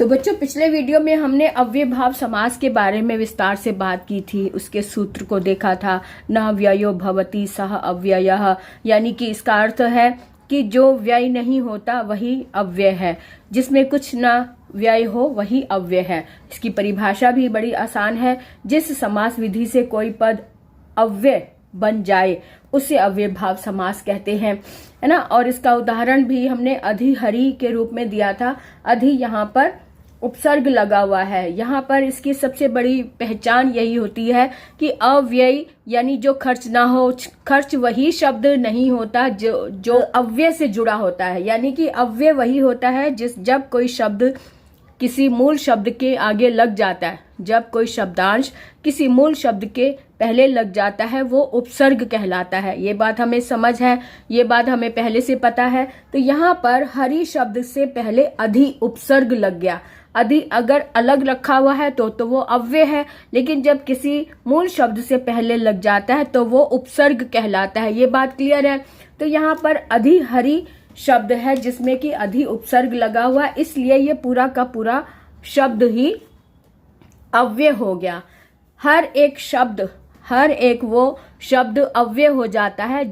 तो बच्चों, पिछले वीडियो में हमने अव्ययभाव समास के बारे में विस्तार से बात की थी। उसके सूत्र को देखा था। न व्ययो भवति सह अव्ययः, यानी कि इसका अर्थ है कि जो व्यय नहीं होता वही अव्यय है, जिसमें कुछ न व्यय हो वही अव्यय है। इसकी परिभाषा भी बड़ी आसान है। जिस समास विधि से कोई पद अव्यय बन जाए उसे अव्ययभाव समास कहते हैं, है ना। और इसका उदाहरण भी हमने अधि हरि के रूप में दिया था। अधि यहाँ पर उपसर्ग लगा हुआ है। यहाँ पर इसकी सबसे बड़ी पहचान यही होती है कि अव्यय यानी जो खर्च ना हो। खर्च वही शब्द नहीं होता जो अव्यय से जुड़ा होता है, यानी कि अव्यय वही होता है जब कोई शब्द किसी मूल शब्द के आगे लग जाता है। जब कोई शब्दांश किसी मूल शब्द के पहले लग जाता है वो उपसर्ग कहलाता है। ये बात हमें समझ है, ये बात हमें पहले से पता है। तो यहाँ पर हरि शब्द से पहले अधि उपसर्ग लग गया। अधि अगर अलग रखा हुआ है तो वो अव्यय है, लेकिन जब किसी मूल शब्द से पहले लग जाता है तो वो उपसर्ग कहलाता है। ये बात क्लियर है। तो यहाँ पर अधि हरि शब्द है जिसमें कि अधि उपसर्ग लगा हुआ है, इसलिए ये पूरा का पूरा शब्द ही अव्यय हो गया। हर एक वो शब्द अव्यय हो जाता है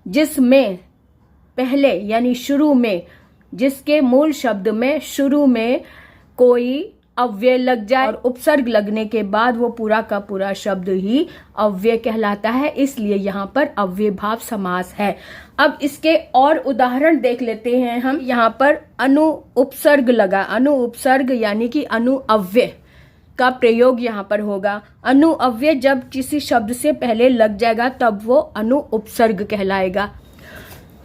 जिसमें पहले यानी शुरू में, जिसके मूल शब्द में शुरू में कोई अव्यय लग जाए और उपसर्ग लगने के बाद वो पूरा का पूरा शब्द ही अव्यय कहलाता है। इसलिए यहाँ पर अव्ययभाव समास है। अब इसके और उदाहरण देख लेते हैं हम। यहाँ पर अनु उपसर्ग लगा। अनु उपसर्ग यानी कि अनु अव्यय का प्रयोग यहाँ पर होगा। अनु अव्यय जब किसी शब्द से पहले लग जाएगा तब वो अनु उपसर्ग कहलाएगा।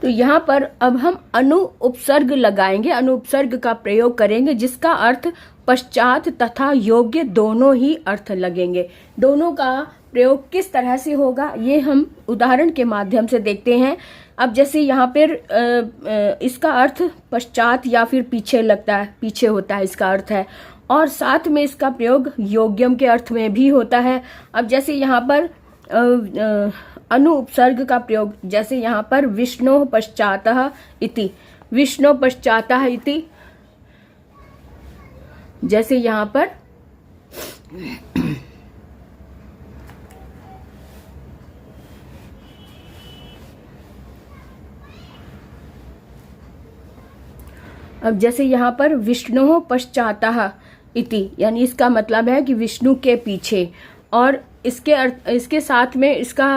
तो यहाँ पर अब हम अनु उपसर्ग लगाएंगे, अनु उपसर्ग का प्रयोग करेंगे, जिसका अर्थ पश्चात तथा योग्य दोनों ही अर्थ लगेंगे। दोनों का प्रयोग किस तरह से होगा ये हम उदाहरण के माध्यम से देखते हैं। अब जैसे यहाँ पर इसका अर्थ पश्चात या फिर पीछे लगता है, पीछे होता है इसका अर्थ है, और साथ में इसका प्रयोग योग्यम के अर्थ में भी होता है। अब जैसे यहाँ पर अनु उपसर्ग का प्रयोग, जैसे यहाँ पर विष्णु पश्चातः इति, विष्णु पश्चातः इति, जैसे यहाँ पर अब जैसे यहाँ पर विष्णु पश्चातः इति, यानी इसका मतलब है कि विष्णु के पीछे। और इसके साथ में इसका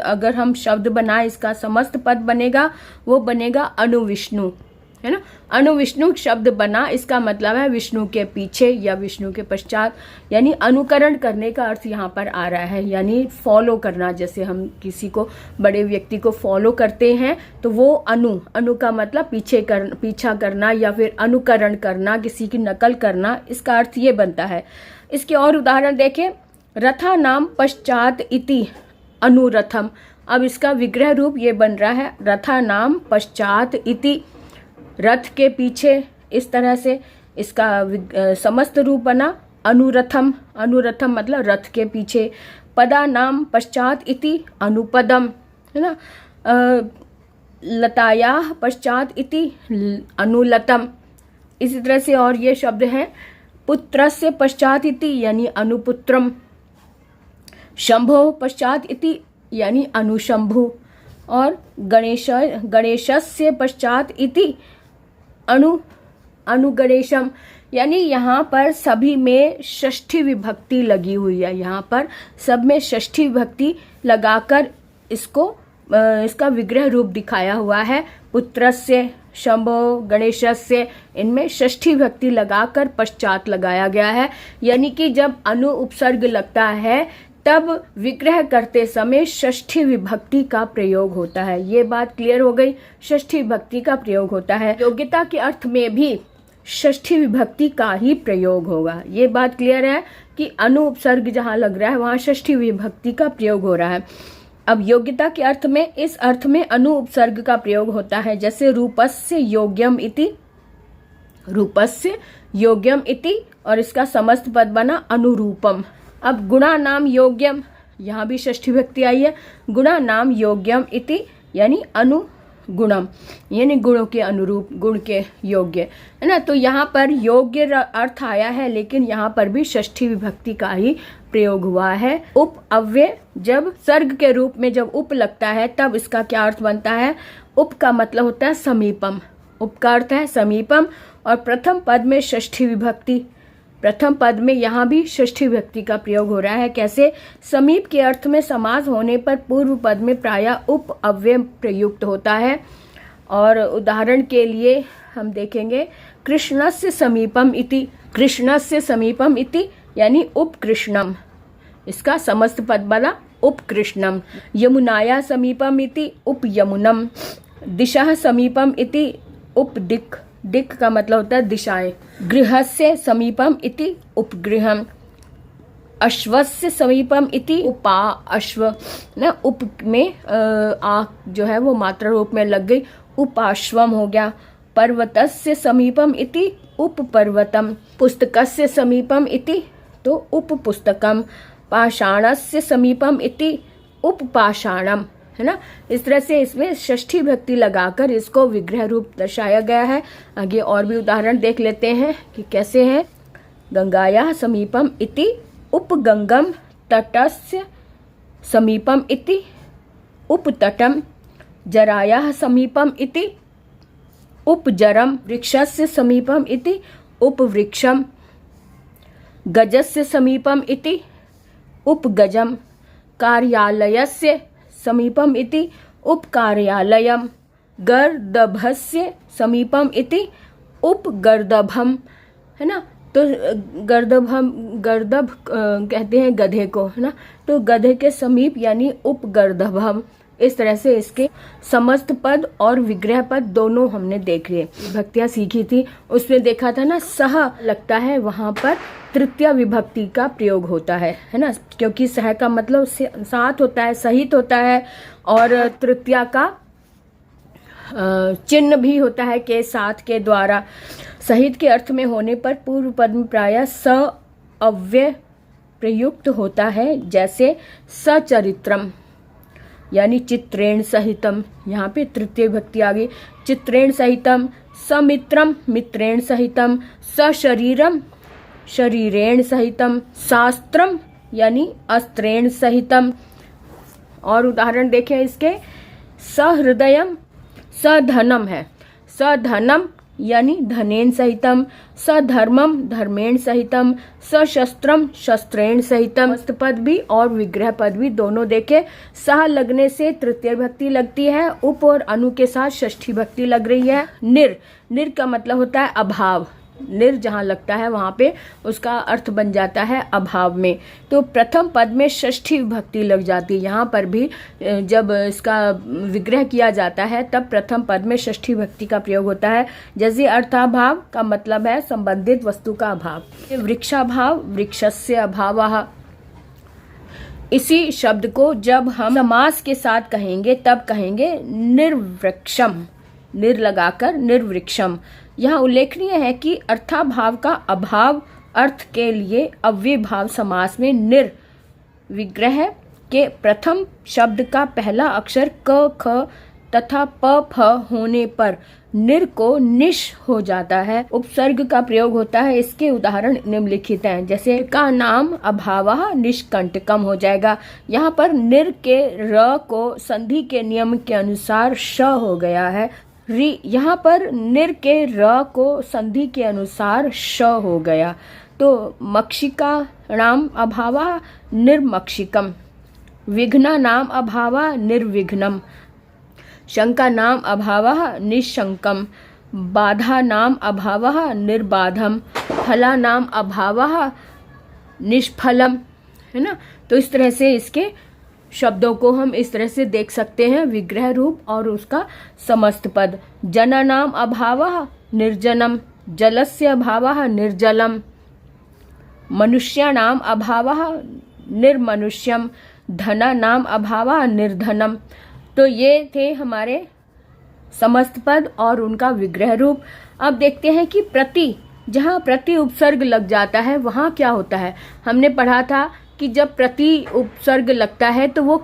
अगर हम शब्द बनाए, इसका समस्त पद बनेगा, वो बनेगा अनुविष्णु, है ना। अनुविष्णु शब्द बना, इसका मतलब है विष्णु के पीछे या विष्णु के पश्चात, यानी अनुकरण करने का अर्थ यहाँ पर आ रहा है, यानी फॉलो करना। जैसे हम किसी को, बड़े व्यक्ति को फॉलो करते हैं तो वो अनु का मतलब पीछा करना या फिर अनुकरण करना, किसी की नकल करना, इसका अर्थ ये बनता है। इसके और उदाहरण देखें। रथा नाम पश्चात इति अनुरथम। अब इसका विग्रह रूप ये बन रहा है, रथा नाम पश्चात इति, रथ के पीछे। इस तरह से इसका समस्त रूप बना अनुरथम। अनुरथम मतलब रथ के पीछे। पदा नाम पश्चात इति अनुपदम, है ना। लतायाः पश्चात इति अनुलतम। इसी तरह से और ये शब्द हैं। पुत्रस्य पश्चात इति यानी अनुपुत्रम। शंभो पश्चात इति यानी अनुशंभु। और गणेशस्य पश्चात इति अनुगणेशम, यानी यहाँ पर सभी में षष्ठी विभक्ति लगी हुई है। यहाँ पर सब में षष्ठी विभक्ति लगाकर इसका विग्रह रूप दिखाया हुआ है। पुत्रस्य, शंभो, गणेशस्य, इनमें षष्ठी विभक्ति लगाकर पश्चात लगाया गया है। यानी कि जब अनु उपसर्ग लगता है तब विग्रह करते समय षष्ठी विभक्ति का प्रयोग होता है। ये बात क्लियर हो गई। षष्ठी विभक्ति का प्रयोग होता है। योग्यता के अर्थ में भी षष्ठी विभक्ति का ही प्रयोग होगा। ये बात क्लियर है कि अनु उपसर्ग जहाँ लग रहा है वहाँ षष्ठी विभक्ति का प्रयोग हो रहा है। अब योग्यता के अर्थ में, इस अर्थ में अनु उपसर्ग का प्रयोग होता है। जैसे रूपस्य योग्यम इति, रूपस्य योग्यम इति, और इसका समस्त पद बना अनुरूपम। अब गुणा नाम योग्यम, यहाँ भी षष्ठी विभक्ति आई है। गुणा नाम योग्यम इति यानी गुणम, यानी गुणों के अनुरूप, गुण के योग्य, है ना। तो यहाँ पर योग्य अर्थ आया है, लेकिन यहाँ पर भी षष्ठी विभक्ति का ही प्रयोग हुआ है। उप अव्यय, जब सर्ग के रूप में जब उप लगता है तब इसका क्या अर्थ बनता है? उप का मतलब होता है समीपम, उप का अर्थ है समीपम। और प्रथम पद में षष्ठी विभक्ति, प्रथम पद में यहाँ भी षष्ठी विभक्ति का प्रयोग हो रहा है। कैसे? समीप के अर्थ में समास होने पर पूर्व पद में प्रायः उप अव्यय प्रयुक्त होता है। और उदाहरण के लिए हम देखेंगे कृष्णस्य समीपम इति, कृष्णस्य समीपम इति यानी उपकृष्णम, इसका समस्त पद बना उपकृष्णम। यमुनाया समीपम इति उपयमुनम, दिशा समीपम इति उपदिक्, दिक् का मतलब होता है दिशाएं। गृहस्य समीपम इति उपगृहम, अश्वस्य समीपम इति उपा अश्व, ना उप में आ जो है वो मात्रा रूप में लग गई, उपाश्वम हो गया। पर्वतस्य समीपम इति उपपर्वतम, पुस्तकस्य समीपम इति तो उपपुस्तकम, पाषाणस्य समीपम इति उपपाषाणम, है ना। इस तरह से इसमें षष्ठी विभक्ति लगाकर इसको विग्रह रूप दर्शाया गया है। आगे और भी उदाहरण देख लेते हैं कि कैसे है। गंगायाः समीपम इति उपगंगम, तटस्य समीपम इति उपतटम, जरायाः समीपम इति उपजरम, वृक्षस्य समीपम इति उपवृक्षम, गजस्य समीपम इति उपगजम, कार्यालयस्य समीपम इति उपकार्यालयम, गर्दभस्य समीपम इति उपगर्दभम, है ना। तो गर्दभम, गर्दभ कहते हैं गधे को, है ना। तो गधे के समीप यानी उपगर्दभम। इस तरह से इसके समस्त पद और विग्रह पद दोनों हमने देख लिए, विभक्तियां सीखी थी। उसमें देखा था ना सह लगता है, वहां पर तृतीय विभक्ति का प्रयोग होता है ना, क्योंकि सह का मतलब साथ होता है, सहित होता है, और तृतीया का चिन्ह भी होता है के साथ के द्वारा। सहित के अर्थ में होने पर पूर्व पद में प्रायः स अव्यय प्रयुक्त होता है, जैसे सचरित्रम यानी चित्रेण सहितम, यहाँ पे तृतीय विभक्ति आ गई। चित्रेण सहितम, समित्रम मित्रेण सहितम, सशरीरम शरीरेण सहितम, शास्त्रम यानी अस्त्रेण सहितम। और उदाहरण देखें इसके, सहृदयम सधनम है, सधनम यानी धनेन सहितम, सधर्मम धर्मेण सहितम, सशस्त्रम शस्त्रेण सहितम। पद भी और विग्रह पद भी दोनों देखे। सह लगने से तृतीय विभक्ति लगती है, उप और अनु के साथ षष्ठी विभक्ति लग रही है। निर, निर का मतलब होता है अभाव, निर जहाँ लगता है वहां पे उसका अर्थ बन जाता है अभाव में। तो प्रथम पद में षष्ठी विभक्ति लग जाती है। यहाँ पर भी जब इसका विग्रह किया जाता है तब प्रथम पद में षष्ठी विभक्ति का प्रयोग होता है। जैसे अर्थाभाव का मतलब है संबंधित वस्तु का अभाव। वृक्षाभाव, वृक्षस्य अभावः, इसी शब्द को जब हम समास के साथ कहेंगे तब कहेंगे निर्वृक्षम, निर लगाकर निर्वृक्षम। यहाँ उल्लेखनीय है कि अर्थाभाव का अभाव अर्थ के लिए अव्यय भाव समास में निर विग्रह के प्रथम शब्द का पहला अक्षर क ख तथा प फ होने पर निर को निश हो जाता है। उपसर्ग का प्रयोग होता है। इसके उदाहरण निम्नलिखित हैं, जैसे का नाम अभावः निष्कंटकम हो जाएगा। यहाँ पर निर के र को संधि के नियम के अनुसार श हो गया है। री, यहाँ पर निर के र को संधि के अनुसार श हो गया। तो मक्षिका नाम अभावः निर्मक्षिकम, विघ्ना नाम अभावः निर्विघ्नम, शंका नाम अभावः निशंकम, बाधा नाम अभावः निर्बाधम, फला नाम अभावः निष्फलम, है ना। तो इस तरह से इसके शब्दों को हम इस तरह से देख सकते हैं, विग्रह रूप और उसका समस्त पद। जना नाम अभावः निर्जनम, जलस्य अभावः निर्जलम, मनुष्या नाम अभावः निर्मनुष्यम, धना नाम अभावः निर्धनम। तो ये थे हमारे समस्त पद और उनका विग्रह रूप। अब देखते हैं कि प्रति, जहाँ प्रति उपसर्ग लग जाता है वहाँ क्या होता है। हमने पढ़ा था कि जब प्रति उपसर्ग लगता है तो वो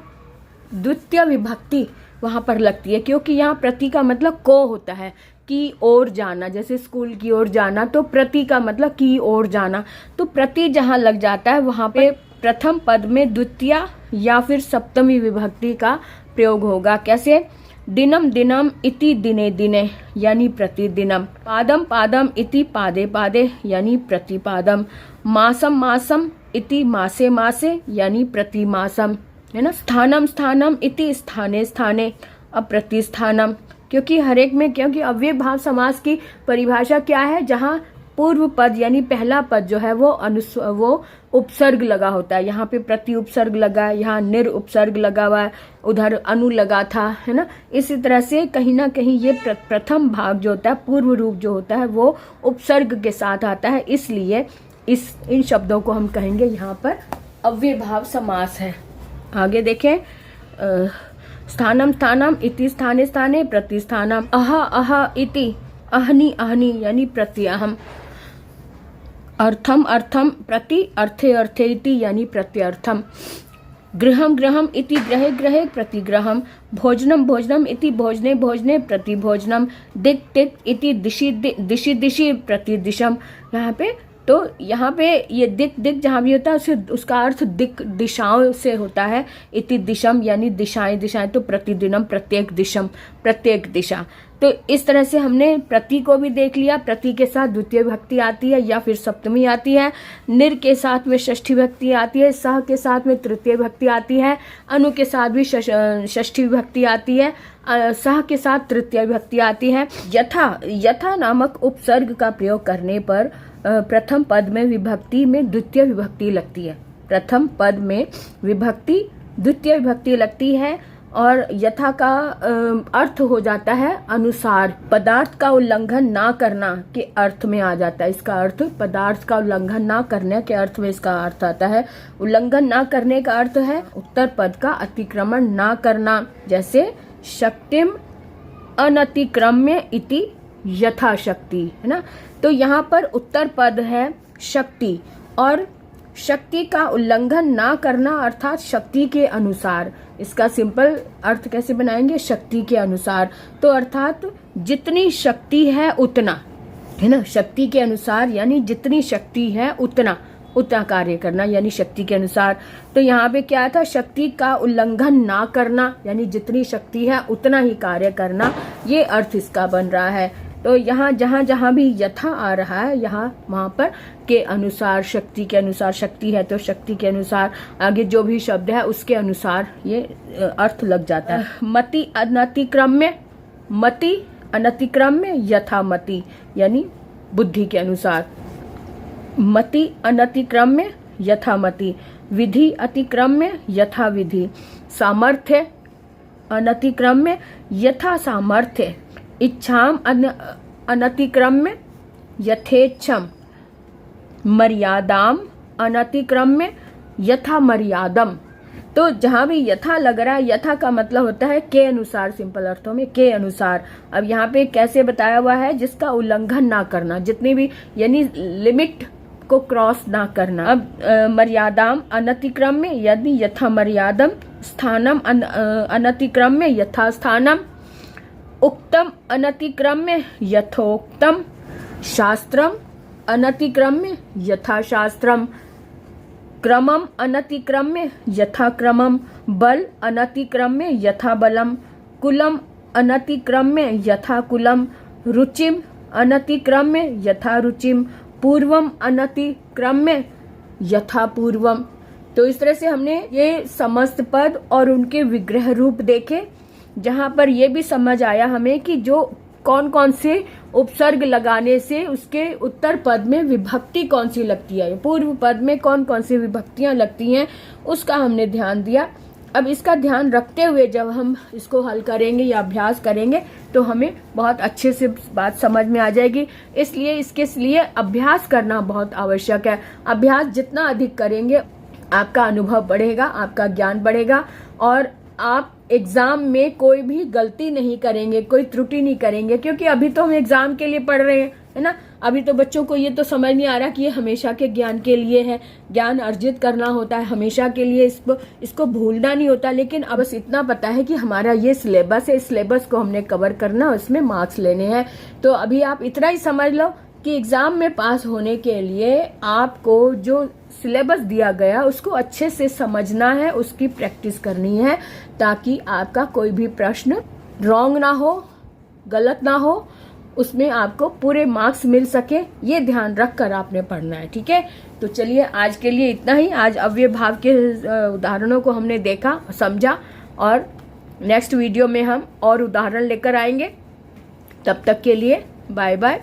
द्वितीय विभक्ति वहां पर लगती है, क्योंकि यहाँ प्रति का मतलब को होता है, की ओर जाना, जैसे स्कूल की ओर जाना, तो प्रति का मतलब की ओर जाना। तो प्रति जहाँ लग जाता है वहां पे प्रथम पद में द्वितीय या फिर सप्तमी विभक्ति का प्रयोग होगा। कैसे? दिनम दिनम इति दिने दिने यानी प्रतिदिनम, पादम पादम इति पादे पादे यानी प्रतिपादम, मासम मासम इति मासे मासे यानी प्रतिमासम, है ना। स्थानम स्थानम इति स्थाने स्थाने, अब प्रतिस्थानम, क्योंकि हर एक में, क्योंकि अव्ययभाव समास की परिभाषा क्या है, जहाँ पूर्व पद यानी पहला पद जो है वो उपसर्ग लगा होता है। यहाँ पे प्रति उपसर्ग लगा है, यहाँ निर उपसर्ग लगा हुआ है, उधर अनु लगा था, है ना। इसी तरह से कहीं ना कहीं ये प्रथम भाग जो होता है, पूर्व रूप जो होता है, वो उपसर्ग के साथ आता है, इसलिए इन शब्दों को हम कहेंगे यहाँ पर अव्ययभाव समास है। आगे देखें, स्थानम स्थानम इति स्थाने स्थाने प्रतिस्थानम, अह अह इति अहनि अहनि यानी प्रत्यहम, अर्थम अर्थम प्रति अर्थे अर्थे इति यानी प्रत्यर्थम, गृहम गृहम इति ग्रहे ग्रहे प्रतिग्रहम, भोजनम भोजनम इति भोजने भोजने प्रतिभोजनम, दिक् दिक् इति दिशि दिशि दिशि प्रतिदिशम। यहाँ पे ये दिक् दिक् जहाँ भी होता है उसका अर्थ दिक् दिशाओं से होता है, इति दिशम यानी दिशाएं दिशाएं, तो प्रतिदिनम प्रत्येक दिशम प्रत्येक दिशा। तो इस तरह से हमने प्रति को भी देख लिया, प्रति के साथ द्वितीय विभक्ति आती है या फिर सप्तमी आती है, निर के साथ में षष्ठी विभक्ति आती है, सह के साथ में तृतीय विभक्ति आती है, अनु के साथ भी षष्ठी विभक्ति आती है, सह के साथ तृतीय विभक्ति आती है। यथा नामक उपसर्ग का प्रयोग करने पर प्रथम पद में विभक्ति में द्वितीय विभक्ति लगती है। प्रथम पद में विभक्ति द्वितीय विभक्ति लगती है और यथा का अर्थ हो जाता है अनुसार, पदार्थ का उल्लंघन ना करना के अर्थ में आ जाता है। इसका अर्थ पदार्थ का उल्लंघन ना करने के अर्थ में इसका अर्थ आता है। उल्लंघन ना करने का अर्थ है उत्तर पद का अतिक्रमण ना करना, जैसे शक्तिम अनतिक्रम्य इति यथाशक्ति, है ना। तो यहाँ पर उत्तर पद है शक्ति, और शक्ति का उल्लंघन ना करना अर्थात शक्ति के अनुसार। इसका सिंपल अर्थ कैसे बनाएंगे? शक्ति के अनुसार, तो अर्थात जितनी शक्ति है उतना, है ना। शक्ति के अनुसार यानी जितनी शक्ति है उतना कार्य करना, यानी शक्ति के अनुसार। तो यहाँ पे क्या था? शक्ति का उल्लंघन ना करना यानी जितनी शक्ति है उतना ही कार्य करना, ये अर्थ इसका बन रहा है। तो यहाँ जहाँ भी यथा आ रहा है, यहाँ वहाँ पर के अनुसार, शक्ति के अनुसार, शक्ति है तो शक्ति के अनुसार, आगे जो भी शब्द है उसके अनुसार ये अर्थ लग जाता है। मति अनतिक्रम्य, मति अनतिक्रम्य यथा मति यानी बुद्धि के अनुसार, मति अनतिक्रम्य यथा मति, विधि अतिक्रम्य यथा विधि, सामर्थ्य अनतिक्रम्य यथा सामर्थ्य, इच्छाम अनतिक्रम्य यथेच्छम, मर्यादाम अनतिक्रम्य यथा मर्यादम। तो जहां भी यथा लग रहा है, यथा का मतलब होता है के अनुसार, सिंपल अर्थों में के अनुसार। अब यहाँ पे कैसे बताया हुआ है? जिसका उल्लंघन ना करना, जितनी भी यानी लिमिट को क्रॉस ना करना। अब मर्यादाम अनतिक्रम्य यदि यथा मर्यादम, स्थानम अनतिक्रम्य यथा स्थानम, उक्तम अनतिक्रम्य यथोक्तम, शास्त्रम अनतिक्रम्य यथा शास्त्रम, क्रमम अनतिक्रम्य यथा क्रमम, बल अनतिक्रम्य यथा बलम, कुलम अनतिक्रम्य यथा कुलम, रुचिम अनतिक्रम्य यथा रुचिम, पूर्वम अनतिक्रम्य यथा पूर्वम। तो इस तरह से हमने ये समस्त पद और उनके विग्रह रूप देखे, जहां पर ये भी समझ आया हमें कि जो कौन कौन से उपसर्ग लगाने से उसके उत्तर पद में विभक्ति कौन सी लगती है, पूर्व पद में कौन कौन सी विभक्तियां लगती हैं, उसका हमने ध्यान दिया। अब इसका ध्यान रखते हुए जब हम इसको हल करेंगे या अभ्यास करेंगे तो हमें बहुत अच्छे से बात समझ में आ जाएगी। इसलिए इसके लिए अभ्यास करना बहुत आवश्यक है। अभ्यास जितना अधिक करेंगे आपका अनुभव बढ़ेगा, आपका ज्ञान बढ़ेगा और आप एग्जाम में कोई भी गलती नहीं करेंगे, कोई त्रुटि नहीं करेंगे, क्योंकि अभी तो हम एग्जाम के लिए पढ़ रहे हैं, है ना। अभी तो बच्चों को ये तो समझ नहीं आ रहा कि ये हमेशा के ज्ञान के लिए है, ज्ञान अर्जित करना होता है हमेशा के लिए, इसको भूलना नहीं होता। लेकिन अब बस इतना पता है कि हमारा ये सिलेबस है, इस सिलेबस को हमने कवर करना, उसमें मार्क्स लेने हैं। तो अभी आप इतना ही समझ लो कि एग्जाम में पास होने के लिए आपको जो सिलेबस दिया गया उसको अच्छे से समझना है, उसकी प्रैक्टिस करनी है, ताकि आपका कोई भी प्रश्न रॉन्ग ना हो, गलत ना हो, उसमें आपको पूरे मार्क्स मिल सके, ये ध्यान रखकर आपने पढ़ना है। ठीक है, तो चलिए आज के लिए इतना ही। आज अव्यय भाव के उदाहरणों को हमने देखा, समझा, और नेक्स्ट वीडियो में हम और उदाहरण लेकर आएंगे। तब तक के लिए बाय बाय।